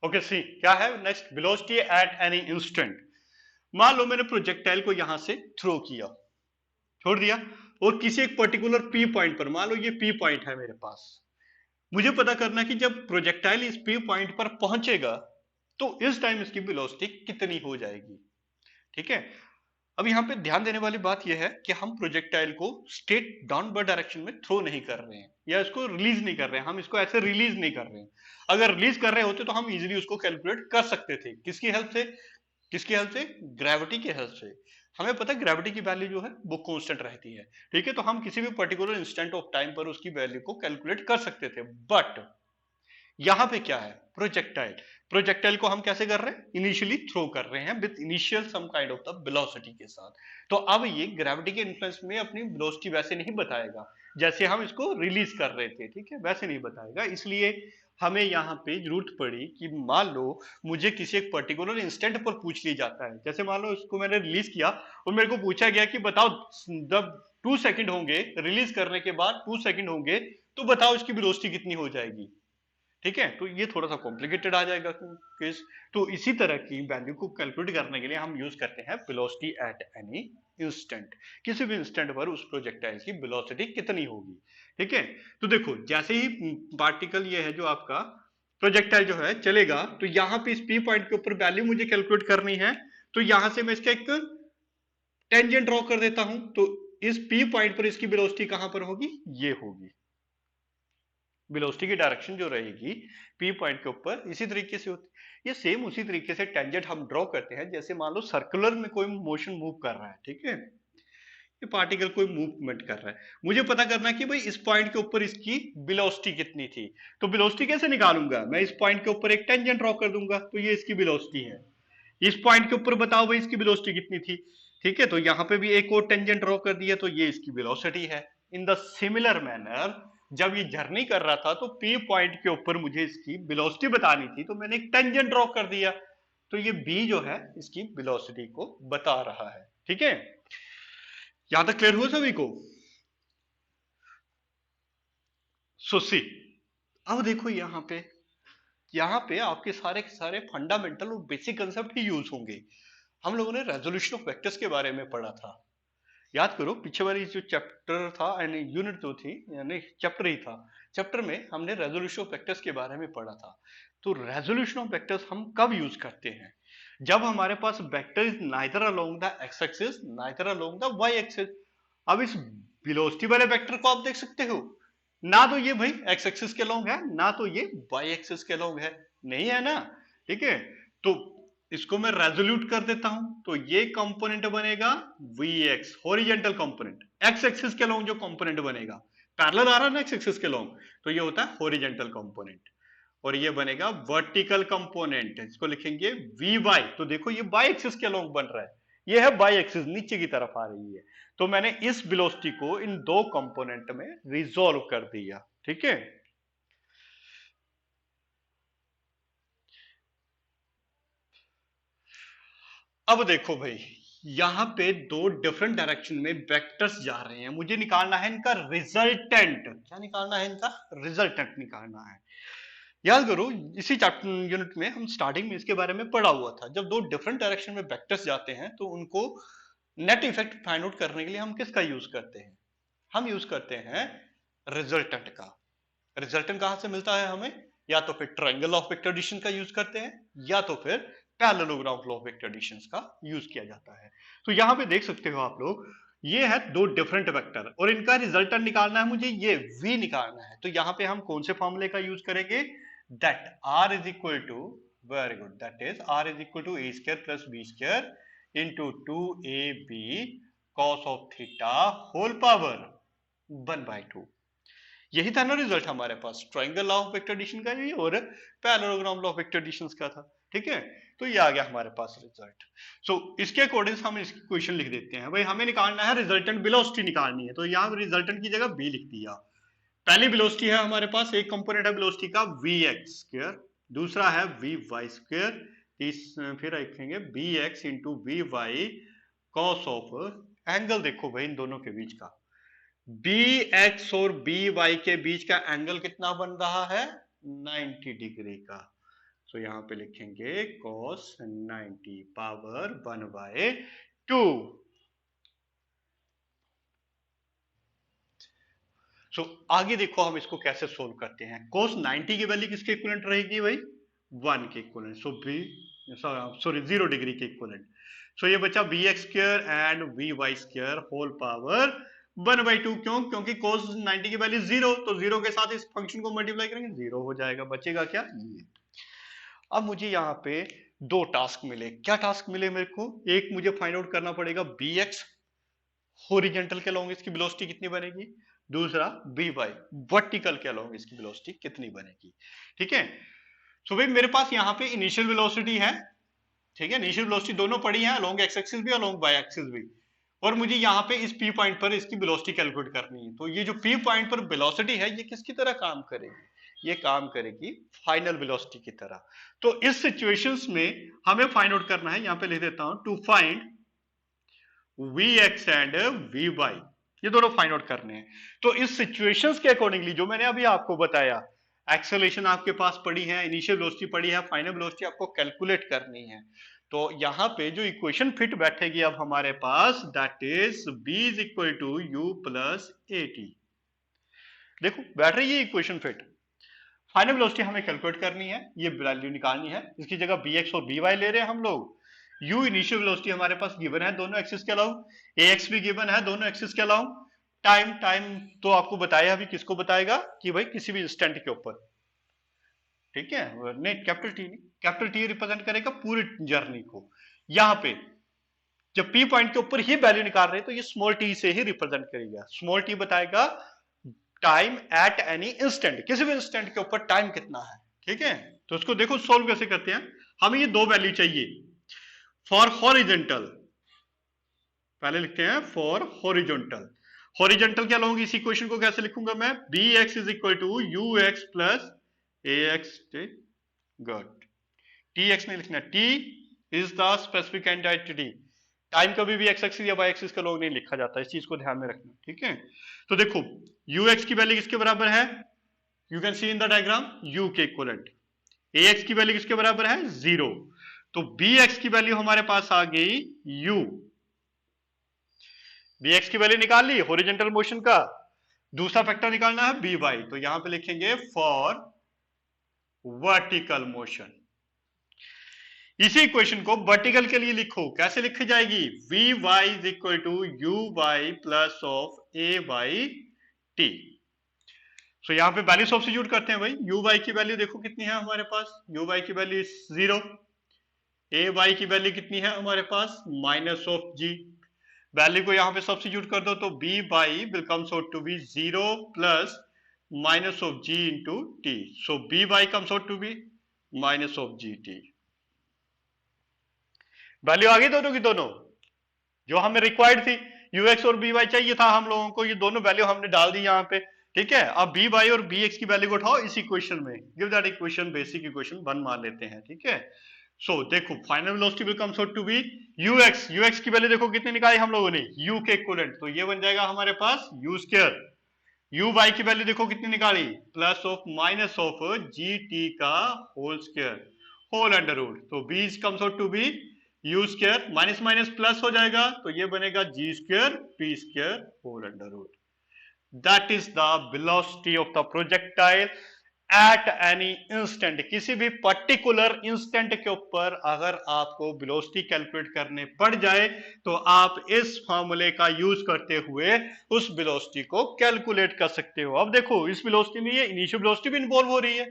Okay सी क्या है next, velocity at any instant. मान लो मैंने प्रोजेक्टाइल को यहां से थ्रो किया, छोड़ दिया, और किसी एक पर्टिकुलर पी पॉइंट पर, मान लो ये पी पॉइंट है मेरे पास, मुझे पता करना कि जब प्रोजेक्टाइल इस पी पॉइंट पर पहुंचेगा तो इस टाइम इसकी वेलोसिटी कितनी हो जाएगी। ठीक है, अब यहां पे ध्यान देने वाली बात यह है कि हम प्रोजेक्टाइल को स्ट्रेट डाउनवर्ड डायरेक्शन में थ्रो नहीं कर रहे हैं या इसको रिलीज नहीं कर रहे हैं, हम इसको ऐसे रिलीज नहीं कर रहे हैं। अगर रिलीज कर रहे होते तो हम इजीली उसको कैलकुलेट कर सकते थे, किसकी हेल्प से, किसकी हेल्प से, ग्रेविटी की हेल्प से। हमें पता है ग्रेविटी की वैल्यू जो है वो कांस्टेंट रहती है। ठीक है, तो हम किसी भी पर्टिकुलर इंस्टेंट ऑफ टाइम पर उसकी वैल्यू को कैलकुलेट कर सकते थे। बट यहां पे क्या है, प्रोजेक्टाइल, प्रोजेक्टाइल को हम कैसे कर रहे हैं, इनिशियली थ्रो कर रहे हैं with initial some kind of the velocity के साथ। तो अब ये ग्रेविटी के इन्फ्लुएंस में अपनी वेलोसिटी वैसे नहीं बताएगा जैसे हम इसको रिलीज कर रहे थे, ठीक है, वैसे नहीं बताएगा। इसलिए हमें यहाँ पे जरूरत पड़ी कि मान लो मुझे किसी एक पर्टिकुलर इंस्टेंट पर पूछ लिया जाता है, जैसे मान लो इसको मैंने रिलीज किया और मेरे को पूछा गया कि बताओ जब 2 सेकंड होंगे रिलीज करने के बाद, 2 सेकंड होंगे तो बताओ इसकी वेलोसिटी कितनी हो जाएगी। ठीक है, तो ये थोड़ा सा कॉम्प्लिकेटेड आ जाएगा केस। तो इसी तरह की वैल्यू को कैलकुलेट करने के लिए हम यूज करते हैं वेलोसिटी एट एनी इंस्टेंट, किसी भी इंस्टेंट पर उस प्रोजेक्टाइल की वेलोसिटी कितनी होगी। ठीक है, तो देखो जैसे ही पार्टिकल ये है जो आपका प्रोजेक्टाइल जो है चलेगा, तो यहां पे इस पी पॉइंट के ऊपर वैल्यू मुझे कैलकुलेट करनी है। तो यहां से मैं इसका एक टेंजेंट ड्रॉ कर देता हूं, तो इस पी पॉइंट पर इसकी वेलोसिटी कहां पर होगी, ये होगी। वेलोसिटी की डायरेक्शन जो रहेगी पी पॉइंट के ऊपर इसी तरीके से होती है। ये सेम उसी तरीके से टेंजेंट हम ड्रॉ करते हैं, जैसे मान लो सर्कुलर में कोई मोशन मूव कर रहा है, ठीक है, ये पार्टिकल कोई मूवमेंट कर रहा है, मुझे पता करना है कि भाई इस पॉइंट के ऊपर इसकी वेलोसिटी कितनी थी। तो वेलोसिटी कैसे निकालूंगा, मैं इस पॉइंट के ऊपर एक टेंजेंट ड्रॉ कर दूंगा, तो ये इसकी वेलोसिटी है। इस पॉइंट के ऊपर बताओ भाई इसकी वेलोसिटी कितनी थी। ठीक है, तो यहां पे भी एक और टेंजेंट ड्रॉ कर दिया, तो ये इसकी वेलोसिटी है। इन द सिमिलर मैनर जब ये जर्नी कर रहा था तो पी पॉइंट के ऊपर मुझे इसकी वेलोसिटी बतानी थी, तो मैंने एक टेंजेंट ड्रॉ कर दिया, तो ये बी जो है इसकी वेलोसिटी को बता रहा है। ठीक है, यहां तक क्लियर हुआ सभी को। सो सी, अब देखो यहाँ पे आपके सारे के सारे फंडामेंटल और बेसिक कंसेप्ट ही यूज होंगे। हम लोगों ने रेजोल्यूशन ऑफ वेक्टर्स के बारे में पढ़ा था, याद करो पीछे वाली जो चैप्टर था यानी यूनिट जो थी, यानी चैप्टर ही था, चैप्टर में हमने रेजोल्यूशन ऑफ वेक्टर्स के बारे में पढ़ा था। तो रेजोल्यूशन ऑफ वेक्टर्स हम कब यूज करते हैं, जब हमारे पास vector is neither along the X axis neither along the Y axis. अब इस वेलोसिटी वाले वेक्टर को आप देख सकते हो, ना तो ये भाई एक्स एक्सिस के लॉन्ग है ना तो ये वाई एक्सिस के लॉन्ग है, नहीं है ना। ठीक है, तो इसको मैं रेजोल्यूट कर देता हूं, तो ये कंपोनेंट बनेगा V X horizontal component, X axis के लॉन्ग जो कंपोनेंट बनेगा, पैरेलल आ रहा है ना एक्स एक्सिस के लॉन्ग, तो ये होता है हॉरिजेंटल कंपोनेंट। और ये बनेगा वर्टिकल कंपोनेंट, इसको लिखेंगे वी वाई, तो देखो ये वाई एक्सिस के लॉन्ग बन रहा है, ये है वाई एक्सिस नीचे की तरफ आ रही है। तो मैंने इस वेलोसिटी को इन दो कंपोनेंट में रिजॉल्व कर दिया। ठीक है, अब देखो भाई यहां पे दो डिफरेंट डायरेक्शन में वेक्टर्स जा रहे हैं, मुझे निकालना है इनका रिजल्टेंट। क्या निकालना है, इनका रिजल्टेंट निकालना है। याद करो इसी चैप्टर यूनिट में हम स्टार्टिंग में इसके बारे में पढ़ा हुआ था, जब दो डिफरेंट डायरेक्शन में वेक्टर्स जाते हैं तो उनको नेट इफेक्ट फाइंड आउट करने के लिए हम किसका यूज करते हैं, हम यूज करते हैं रिजल्टेंट का। रिजल्टेंट कहां से मिलता है हमें, या तो फिर ट्रायंगल ऑफ वेक्टर एडिशन का यूज करते हैं या तो फिर parallelogram law of vector addition का यूज किया जाता है। तो यहां पे देख सकते हो आप लोग, ये है दो डिफरेंट वेक्टर और इनका रिजल्टेंट निकालना है मुझे, ये v निकालना है। तो यहां पे हम कौन से फॉर्मूले का यूज करेंगे, that r is equal to, very good, that is r is equal to A square plus B square into 2ab cos of theta whole power 1/2। यही था ना रिजल्ट हमारे पास, triangle law of vector addition का भी और parallelogram law of vector addition का था। ठीक है, तो ये आ गया हमारे पास रिजल्ट। सो इसके अकॉर्डिंग हम इसकी क्वेश्चन लिख देते हैं, भाई हमें निकालना है रिजल्टेंट वेलोसिटी निकालनी है, तो यहाँ फिर की जगह v लिख दिया। पहली वेलोसिटी है हमारे पास, एक कंपोनेंट है वेलोसिटी का vx स्क्वायर, दूसरा है vy स्क्वायर, फिर लिखेंगे bx into V Y cos of, angle देखो भाई इन दोनों के बीच का, बी एक्स और बी वाई के बीच का एंगल कितना बन रहा है, 90 डिग्री का। सो यहां पे लिखेंगे cos 90 पावर 1/2। सो आगे देखो हम इसको कैसे सोल्व करते हैं। cos 90 की वैल्यू किसके इक्विवेलेंट रहेगी भाई? 1 के equivalent. So B sorry 0 degree के इक्विवेलेंट। सो ये बचा bx square and vy square whole power 1/2। क्यों? क्योंकि cos 90 की वैल्यू 0, तो 0 के साथ इस फंक्शन को मल्टीप्लाई करेंगे 0 हो जाएगा। बचेगा क्या? ये। अब मुझे यहाँ पे दो टास्क मिले। क्या टास्क मिले मेरे को? एक मुझे फाइंड आउट करना पड़ेगा bx हॉरिजॉन्टल के अलोंग इसकी वेलोसिटी कितनी बनेगी, दूसरा by वर्टिकल के अलोंग इसकी वेलोसिटी कितनी बनेगी। ठीक है। सो भाई मेरे पास यहाँ पे इनिशियल वेलोसिटी है, ठीक है, इनिशियल वेलोसिटी दोनों पड़ी है, अलोंग एक्स एक्सिस भी अलोंग वाई एक्सिस भी, और मुझे यहाँ पे इस P पॉइंट पर इसकी वेलोसिटी कैलकुलेट करनी है। तो ये जो P पॉइंट पर वेलोसिटी है ये किसकी तरह काम करेगी? ये काम करेगी फाइनल वेलोसिटी की तरह। तो इस सिचुएशंस में हमें फाइंड आउट करना है, यहाँ पे लिख देता हूं, to find Vx and Vy, ये दोनों फाइंड आउट करने हैं। तो इस सिचुएशंस के अकॉर्डिंगली जो मैंने अभी आपको बताया, एक्सेलरेशन आपके पास पड़ी है, इनिशियल वेलोसिटी पड़ी है, फाइनल वेलोसिटी आपको कैलकुलेट करनी है। तो यहां पे जो इक्वेशन फिट बैठेगी अब हमारे पास, that is b is equal to u plus at। देखो बैठ रही है इक्वेशन फिट। फाइनल वेलोसिटी हमें कैलकुलेट करनी है, ये वैल्यू निकालनी है, इसकी जगह bx और by ले रहे हैं हम लोग। u इनिशियल वेलोसिटी हमारे पास गिवन है दोनों एक्सिस के अलाउ, ax भी गिवन है दोनों एक्सिस के अलाउ। टाइम तो आपको बताया, अभी किसको बताएगा कि भाई किसी भी इंस्टेंट के ऊपर, ठीक है, नहीं कैपिटल टी नहीं, कैपिटल टी रिप्रेजेंट करेगा पूरी जर्नी को। यहां पे जब P पॉइंट के ऊपर ही वैल्यू निकाल रहे हैं तो ये स्मॉल टी से ही रिप्रेजेंट करेगा। स्मॉल टी बताएगा टाइम एट एनी इंस्टेंट, किसी भी इंस्टेंट के ऊपर टाइम कितना है। ठीक है, तो उसको देखो सोल्व कैसे करते हैं। हमें ये दो वैल्यू चाहिए फॉर हॉरिजॉन्टल, पहले लिखते हैं फॉर हॉरिजॉन्टल। हॉरिजॉन्टल क्या लाऊंगी इस इक्वेशन को, कैसे लिखूंगा मैं, bx is equal to ux plus ax, good, tx नहीं लिखना, t is the specific entity. Time कभी भी एक्स एक्सिस या वाई एक्सिस का लोग नहीं लिखा जाता, इस चीज को ध्यान में रखना। ठीक है, तो देखो ux की वैल्यू किसके बराबर है, you can see in the diagram u के इक्विवेलेंट। ax की वैल्यू किसके बराबर है, 0, तो bx की वैल्यू हमारे पास आ गई u। bx की वैल्यू निकाल ली हॉरिजॉन्टल मोशन का, दूसरा फैक्टर निकालना है by, तो यहां पे लिखेंगे फॉर वर्टिकल मोशन। इसी इक्वेशन को वर्टिकल के लिए लिखो, कैसे लिखी जाएगी, vy is equal to uy plus of a by T. So यहां पे वैल्यू सब्स्टिट्यूट करते हैं भाई, uy की वैल्यू देखो कितनी है हमारे पास, uy की वैल्यू 0, ay की वैल्यू कितनी है हमारे पास, माइनस ऑफ g। वैल्यू को यहां पे सब्स्टिट्यूट कर दो तो b by will comes out to be 0 plus minus of g into T. So b by comes out to be minus of G T. Value आ गई दोनों की दोनों, जो हमें रिक्वायर्ड थी, ux और by चाहिए था हम लोगों को, ये दोनों वैल्यू हमने डाल दी यहाँ पे। ठीक है, अब by और bx की वैल्यू को उठाओ इस इक्वेशन में, give that equation basic equation 1 मान लेते हैं। ठीक है, सो देखो final velocity will comes out to be ux की वैल्यू देखो कितनी निकाली हम लोगों ने, u के इक्विवेलेंट, तो ये बन जाएगा हमारे पास u स्क्वायर। uy की वैल्यू देखो कितनी निकाली, plus of minus of gt का whole square whole under root, तो b comes out to be u square, minus minus plus हो जाएगा तो ये बनेगा g square p square whole under root. That is the velocity of the projectile at any instant. किसी भी particular instant के ऊपर अगर आपको वेलोसिटी कैलकुलेट करने पड़ जाए तो आप इस फॉर्मूले का यूज करते हुए उस वेलोसिटी को कैलकुलेट कर सकते हो। अब देखो इस वेलोसिटी में ये इनिशियल वेलोसिटी भी इन्वॉल्व हो रही है,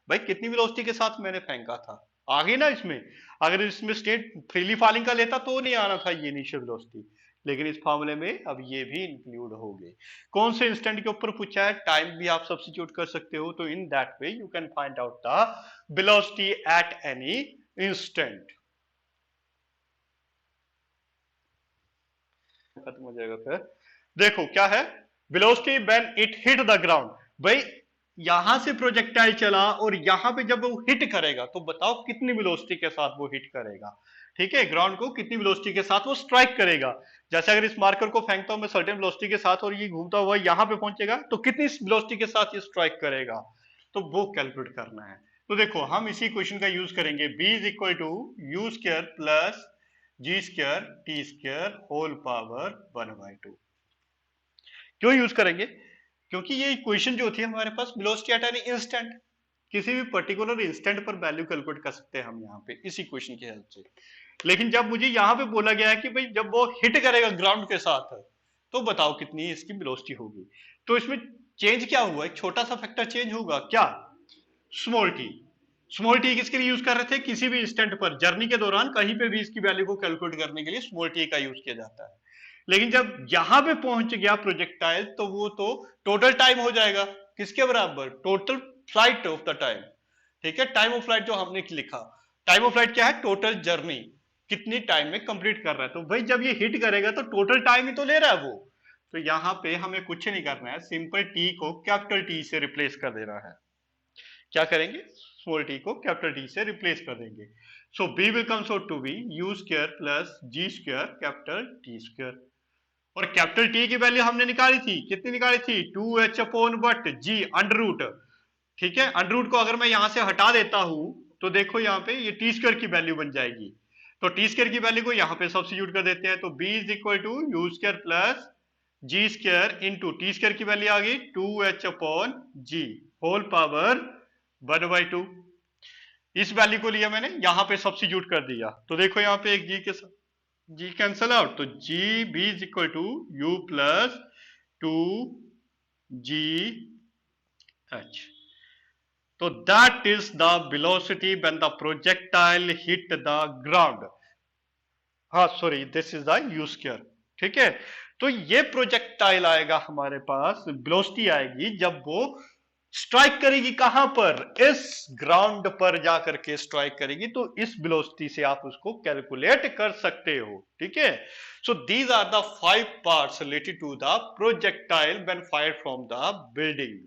भाई कितनी वेलोसिटी के साथ मैंने फेंका था, आ गई ना इसमें। अगर इसमें स्टेट फ्रीली फॉलिंग का लेता तो नहीं आना था ये इनिशियल वेलोसिटी, लेकिन इस फॉर्मूले में अब ये भी इंक्लूड हो गए। कौन से इंस्टेंट के ऊपर पूछा है, टाइम भी आप सब्स्टिट्यूट कर सकते हो, तो in that way you can find out the velocity at any instant. खत्म हो जाएगा फिर। देखो क्या है, velocity when it hit the ground, भाई यहां से प्रोजेक्टाइल चला और यहां पे जब वो हिट करेगा तो बताओ कितनी वेलोसिटी के साथ वो हिट करेगा। ठीक है, ग्राउंड को कितनी वेलोसिटी के साथ वो स्ट्राइक करेगा। जैसे अगर इस मार्कर को फेंकता हूं मैं सर्टेन वेलोसिटी के साथ और ये घूमता हुआ यहां पे पहुंचेगा तो कितनी वेलोसिटी के साथ ये स्ट्राइक करेगा, तो वो कैलकुलेट करना है। तो देखो हम इसी क्वेश्चन का यूज करेंगे, b is equal to U square plus G square T square whole power 1/2। क्यों यूज करेंगे? क्योंकि ये इक्वेशन जो होती है हमारे पास वेलोसिटी एट एन इंस्टेंट, किसी भी पर्टिकुलर इंस्टेंट पर वैल्यू कैलकुलेट कर सकते हैं हम यहाँ पे इस इक्वेशन की हेल्प से। लेकिन जब मुझे यहाँ पे बोला गया है कि भाई जब वो हिट करेगा ग्राउंड के साथ तो बताओ कितनी इसकी वेलोसिटी होगी, तो इसमें चेंज क्या हुआ, एक छोटा सा फैक्टर चेंज होगा, क्या? Small T. स्मॉल टी किसके लिए यूज कर रहे थे? किसी भी इंस्टेंट पर जर्नी के दौरान कहीं पे भी इसकी वैल्यू को कैलकुलेट करने के लिए स्मॉल टी का यूज किया जाता है। लेकिन जब यहां पे पहुंच गया प्रोजेक्टाइल तो वो तो टोटल टाइम हो जाएगा किसके बराबर? Total flight of the time. ठीक है, टाइम ऑफ फ्लाइट जो हमने लिखा, टाइम ऑफ फ्लाइट क्या है? टोटल जर्नी कितनी टाइम में कंप्लीट कर रहा है। तो भाई जब ये हिट करेगा तो टोटल टाइम ही तो ले रहा है वो। तो यहां पे हमें कुछ नहीं करना है, सिंपल टी को कैपिटल टी से रिप्लेस कर देना है। क्या करेंगे? स्मॉल टी को कैपिटल टी से रिप्लेस कर देंगे। So B will comes out to be U square plus G square capital T square. और कैपिटल टी की वैल्यू हमने निकाली थी, कितनी निकाली थी? 2h अपॉन वट जी अंडर रूट। ठीक है, अंडर रूट को अगर मैं यहां से हटा देता हूं तो देखो यहाँ पे ये टी स्क्वायर की वैल्यू बन जाएगी। तो टी स्क्वायर की वैल्यू को यहाँ पे सब्स्टिट्यूट कर देते हैं, तो b is equal to U square plus G square into T square की वैल्यू आ गई 2h अपॉन जी होल पावर 1/2। इस वैल्यू को लिया मैंने यहां पे सब्स्टिट्यूट कर दिया, तो देखो यहाँ पे एक जी के साथ जी कैंसल आउट, तो G B is equal to U plus 2g h। तो that is the velocity when the projectile hit the ground. हाँ sorry, this is the U square. ठीक है, तो ये प्रोजेक्टाइल आएगा हमारे पास, वेलोसिटी आएगी जब वो स्ट्राइक करेगी कहां पर? इस ग्राउंड पर जाकर के स्ट्राइक करेगी, तो इस वेलोसिटी से आप उसको कैलकुलेट कर सकते हो। ठीक है, so these are the 5 parts related to the projectile when fired from the building.